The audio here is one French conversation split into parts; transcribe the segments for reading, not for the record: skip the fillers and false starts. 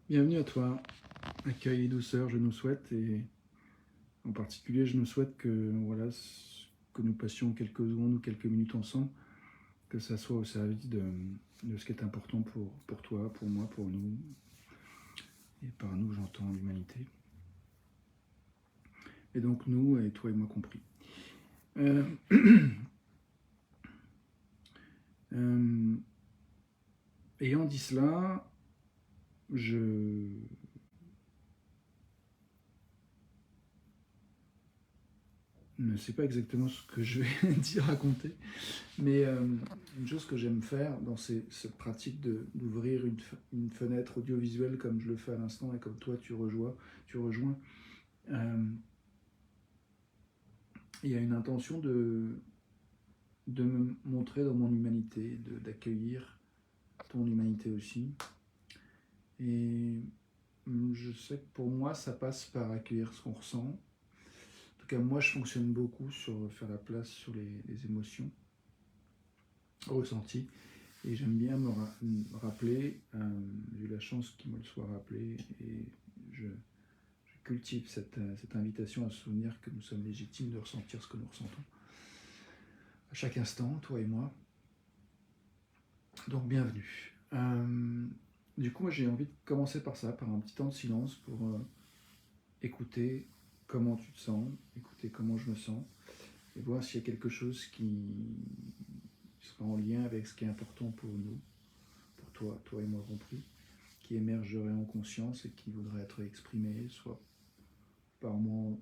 Bienvenue à toi. Accueil et douceur, je nous souhaite, et en particulier, je nous souhaite que, voilà, que nous passions quelques secondes ou quelques minutes ensemble, que ça soit au service de ce qui est important pour toi, pour moi, pour nous. Et par nous, j'entends l'humanité. Et donc nous, et toi et moi compris. Euh, euh, ayant dit cela, je ne sais pas exactement ce que je vais dire, raconter, mais une chose que j'aime faire dans cette pratique d'ouvrir une fenêtre audiovisuelle comme je le fais à l'instant et comme toi tu rejoins, euh, il y a une intention de me montrer dans mon humanité, d'accueillir ton humanité aussi. Et je sais que pour moi, ça passe par accueillir ce qu'on ressent. En tout cas, moi, je fonctionne beaucoup sur faire la place sur les émotions ressenties. Et j'aime bien me rappeler, j'ai eu la chance qu'il me le soit rappelé, et je cultive cette invitation à se souvenir que nous sommes légitimes de ressentir ce que nous ressentons à chaque instant, toi et moi. Donc bienvenue. Du coup, moi j'ai envie de commencer par ça, par un petit temps de silence pour écouter comment tu te sens, écouter comment je me sens, et voir s'il y a quelque chose qui sera en lien avec ce qui est important pour nous, pour toi et moi compris, qui émergerait en conscience et qui voudrait être exprimé, soit par moi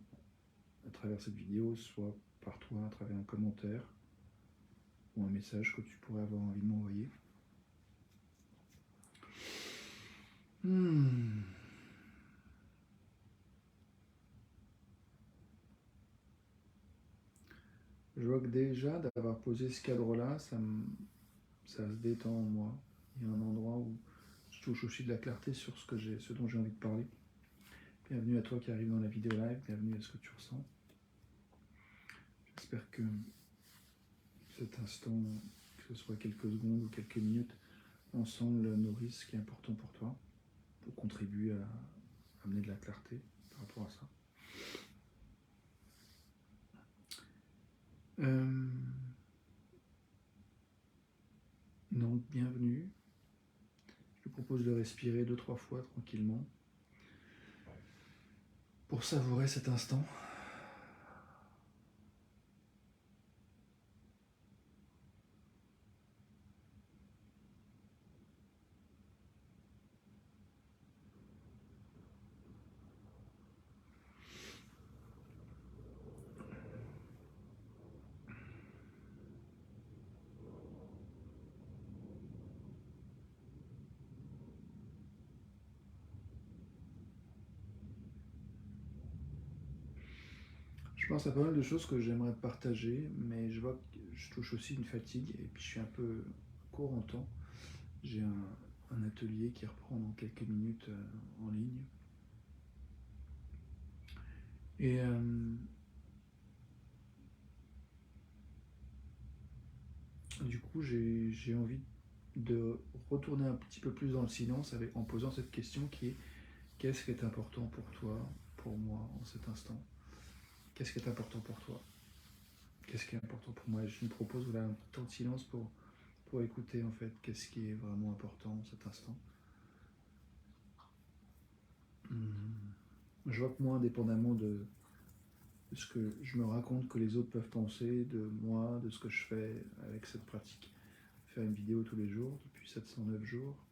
à travers cette vidéo, soit par toi à travers un commentaire ou un message que tu pourrais avoir envie de m'envoyer. Je vois que déjà d'avoir posé ce cadre-là, ça se détend en moi. Il y a un endroit où je touche aussi de la clarté sur ce dont j'ai envie de parler. Bienvenue à toi qui arrive dans la vidéo live, bienvenue à ce que tu ressens. J'espère que cet instant, que ce soit quelques secondes ou quelques minutes, ensemble nourrissent ce qui est important pour toi, pour contribuer à amener de la clarté par rapport à ça. Donc, bienvenue. Je te propose de respirer 2-3 fois tranquillement pour savourer cet instant. Je pense à pas mal de choses que j'aimerais partager, mais je vois que je touche aussi une fatigue et puis je suis un peu court en temps. J'ai un atelier qui reprend dans quelques minutes en ligne. Et du coup, j'ai envie de retourner un petit peu plus dans le silence en posant cette question qui est: qu'est-ce qui est important pour toi, pour moi en cet instant? Qu'est-ce qui est important pour toi? Qu'est-ce qui est important pour moi? Je me propose, voilà, un petit temps de silence pour écouter en fait qu'est-ce qui est vraiment important en cet instant. Je vois que moi, indépendamment de ce que je me raconte que les autres peuvent penser de moi, de ce que je fais avec cette pratique, faire une vidéo tous les jours depuis 709 jours,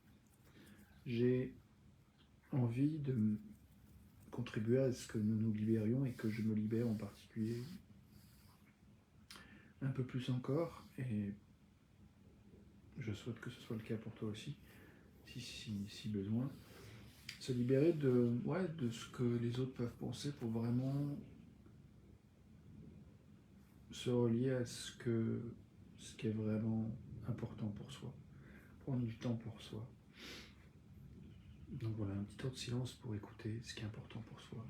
j'ai envie de contribuer à ce que nous nous libérions et que je me libère en particulier un peu plus encore, et je souhaite que ce soit le cas pour toi aussi, si besoin. Se libérer de ce que les autres peuvent penser pour vraiment se relier à ce qui est vraiment important pour soi. Prendre du temps pour soi. Donc voilà, un petit temps de silence pour écouter ce qui est important pour soi.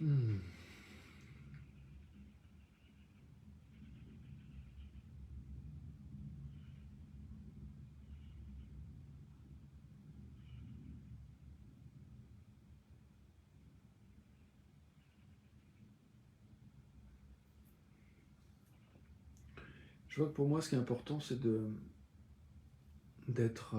Hmm. Je vois que pour moi, ce qui est important, c'est d'être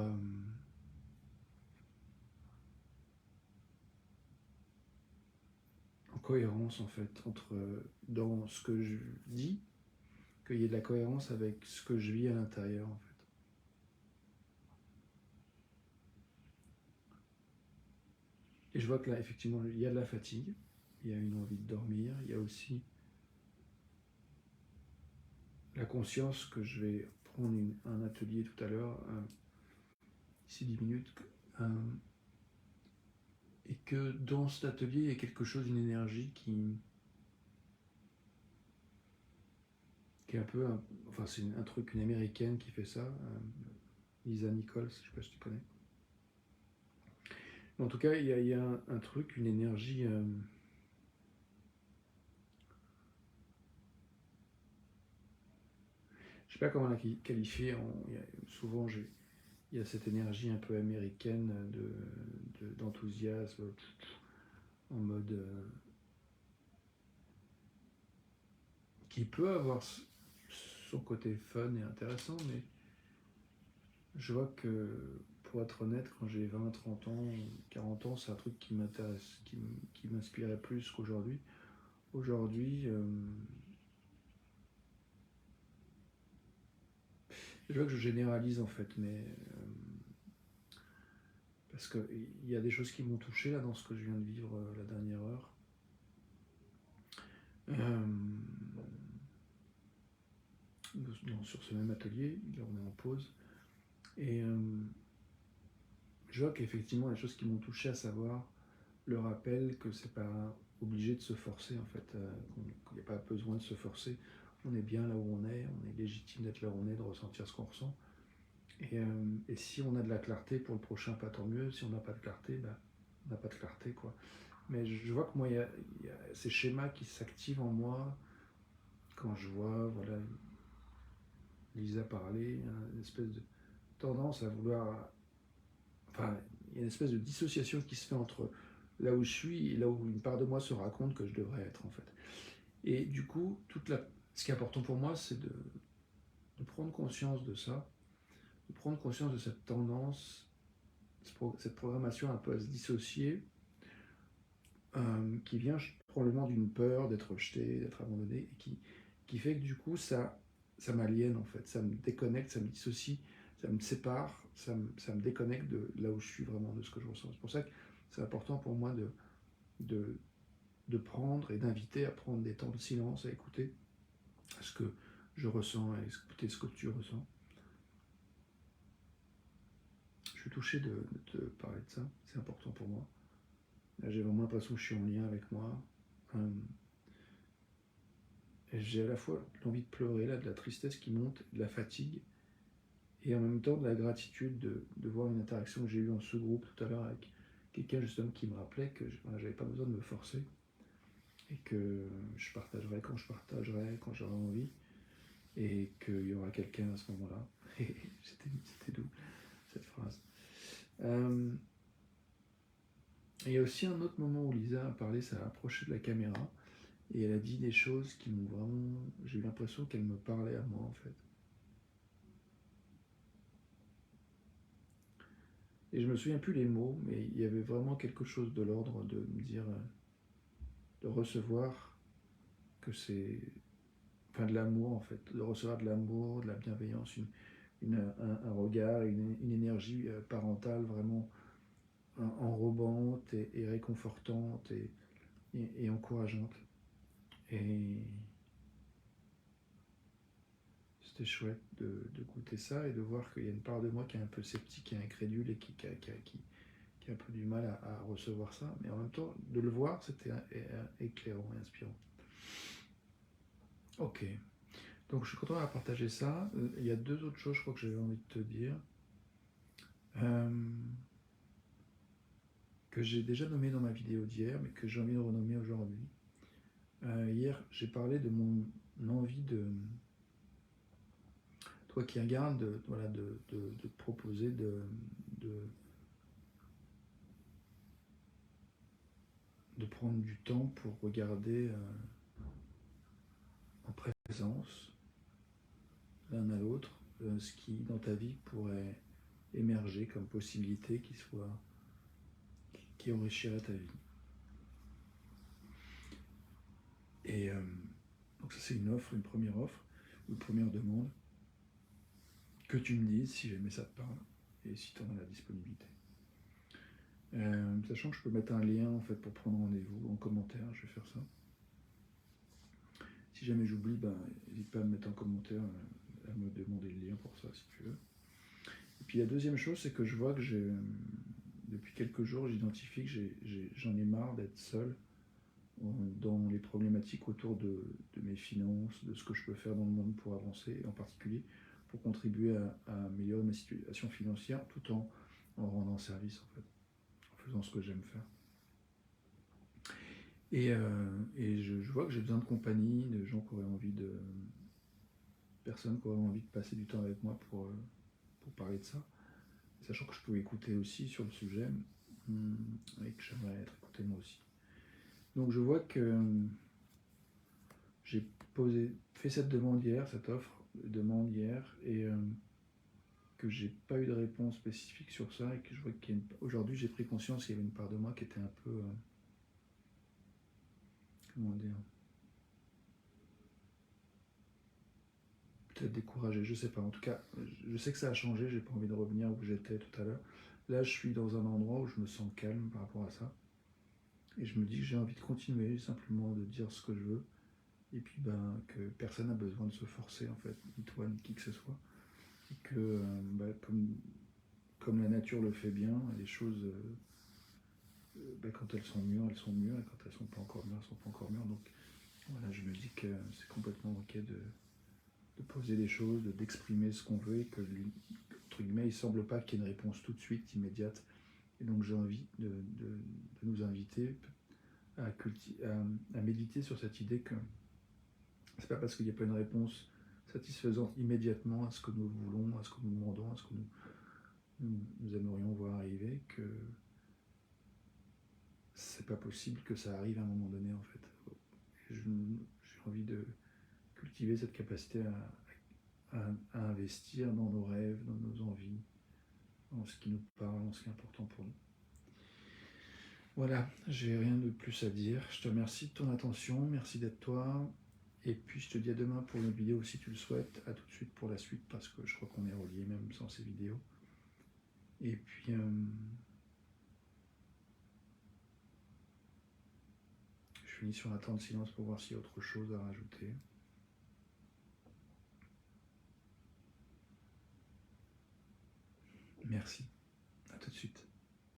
en cohérence, en fait, entre dans ce que je dis, qu'il y ait de la cohérence avec ce que je vis à l'intérieur, en fait. Et je vois que là, effectivement, il y a de la fatigue, il y a une envie de dormir, il y a aussi la conscience que je vais prendre un atelier tout à l'heure, d'ici 10 minutes, euh, et que dans cet atelier, il y a quelque chose, une énergie qui est un peu, enfin c'est un truc, une américaine qui fait ça, Lisa Nichols, je sais pas si tu connais. Mais en tout cas, il y a un truc, une énergie, je sais pas comment la qualifier, souvent il y a cette énergie un peu américaine d'enthousiasme, en mode qui peut avoir son côté fun et intéressant, mais je vois que, pour être honnête, quand j'ai 20, 30 ans, 40 ans, c'est un truc qui m'intéresse, qui m'inspirait plus qu'aujourd'hui. Aujourd'hui, je vois que je généralise en fait, mais parce qu'il y a des choses qui m'ont touché là dans ce que je viens de vivre la dernière heure. Sur ce même atelier, là on est en pause, et je vois qu'effectivement, il y a des choses qui m'ont touché, à savoir le rappel que c'est pas obligé de se forcer en fait, qu'il n'y a pas besoin de se forcer. On est bien là où on est légitime d'être là où on est, de ressentir ce qu'on ressent. Et si on a de la clarté pour le prochain, pas tant mieux. Si on n'a pas de clarté, bah, on n'a pas de clarté quoi. Mais je vois que moi, il y a ces schémas qui s'activent en moi quand je vois, voilà, Lisa parler, une espèce de tendance à vouloir, enfin, il y a une espèce de dissociation qui se fait entre là où je suis et là où une part de moi se raconte que je devrais être en fait. Et du coup, ce qui est important pour moi, c'est de prendre conscience de ça, de prendre conscience de cette tendance, cette programmation un peu à se dissocier, qui vient probablement d'une peur d'être rejeté, d'être abandonné, et qui fait que du coup, ça m'aliène en fait, ça me déconnecte, ça me dissocie, ça me sépare, ça me déconnecte de là où je suis vraiment, de ce que je ressens. C'est pour ça que c'est important pour moi de, de prendre et d'inviter à prendre des temps de silence, à écouter ce que je ressens, à écouter ce que tu ressens. Je suis touché de te parler de ça, c'est important pour moi. Là, j'ai vraiment l'impression que je suis en lien avec moi. Et j'ai à la fois l'envie de pleurer, là, de la tristesse qui monte, de la fatigue, et en même temps de la gratitude de voir une interaction que j'ai eue en ce groupe tout à l'heure avec quelqu'un justement qui me rappelait que voilà, j'avais pas besoin de me forcer et que je partagerai quand j'aurai envie, et qu'il y aura quelqu'un à ce moment-là. Et c'était doux cette phrase. Il y a aussi un autre moment où Lisa a parlé, ça a approché de la caméra, et elle a dit des choses qui m'ont vraiment... J'ai eu l'impression qu'elle me parlait à moi en fait. Et je me souviens plus les mots, mais il y avait vraiment quelque chose de l'ordre de me dire, de recevoir que c'est... Enfin de l'amour en fait, de recevoir de l'amour, de la bienveillance, un regard, une énergie parentale vraiment enrobante et réconfortante et encourageante. Et c'était chouette de goûter ça et de voir qu'il y a une part de moi qui est un peu sceptique et incrédule et qui a un peu du mal à recevoir ça. Mais en même temps, de le voir, c'était éclairant et inspirant. Ok. Donc je suis content d'avoir partagé ça. Il y a deux autres choses, je crois, que j'avais envie de te dire. Euh, que j'ai déjà nommé dans ma vidéo d'hier, mais que j'ai envie de renommer aujourd'hui. Hier, j'ai parlé de mon envie de... Toi qui regardes, voilà, de te proposer de prendre du temps pour regarder en présence l'un à l'autre ce qui dans ta vie pourrait émerger comme possibilité qui enrichirait ta vie. Et donc ça c'est une offre, une première offre, ou une première demande, que tu me dises si jamais ça te parle et si tu en as la disponibilité. Sachant que je peux mettre un lien en fait pour prendre rendez-vous en commentaire, je vais faire ça. Si jamais j'oublie, n'hésite pas à me mettre en commentaire, à me demander le lien pour ça si tu veux. Et puis la deuxième chose, c'est que je vois que depuis quelques jours, j'identifie que j'en ai marre d'être seul dans les problématiques autour de mes finances, de ce que je peux faire dans le monde pour avancer, en particulier pour contribuer à améliorer ma situation financière tout en rendant service en fait, en faisant ce que j'aime faire. Et je vois que j'ai besoin de compagnie, de gens qui auraient envie personnes qui auraient envie de passer du temps avec moi pour parler de ça, sachant que je peux écouter aussi sur le sujet et que j'aimerais être écouté moi aussi. Donc je vois que j'ai fait cette demande hier, cette offre de demande hier, et que j'ai pas eu de réponse spécifique sur ça, et que je vois qu'aujourd'hui j'ai pris conscience qu'il y avait une part de moi qui était un peu comment dire, peut-être découragé, je sais pas. En tout cas, je sais que ça a changé, j'ai pas envie de revenir où j'étais tout à l'heure. Là, je suis dans un endroit où je me sens calme par rapport à ça. Et je me dis que j'ai envie de continuer, simplement de dire ce que je veux. Et puis que personne n'a besoin de se forcer en fait, ni toi ni qui que ce soit. Et que comme la nature le fait bien, les choses, quand elles sont mûres, elles sont mûres, et quand elles sont pas encore mûres, elles sont pas encore mûres. Donc voilà, je me dis que c'est complètement ok de poser les choses, d'exprimer ce qu'on veut, et que entre guillemets, il semble pas qu'il y ait une réponse tout de suite, immédiate. Et donc j'ai envie de nous inviter à méditer sur cette idée que c'est pas parce qu'il n'y a pas une réponse satisfaisante immédiatement à ce que nous voulons, à ce que nous demandons, à ce que nous aimerions voir arriver, que c'est pas possible que ça arrive à un moment donné en fait. J'ai envie de cultiver cette capacité à investir dans nos rêves, dans nos envies, dans ce qui nous parle, dans ce qui est important pour nous. Voilà, j'ai rien de plus à dire. Je te remercie de ton attention, merci d'être toi. Et puis je te dis à demain pour une vidéo si tu le souhaites. À tout de suite pour la suite parce que je crois qu'on est reliés même sans ces vidéos. Et puis je finis sur un temps de silence pour voir s'il y a autre chose à rajouter. Merci. À tout de suite.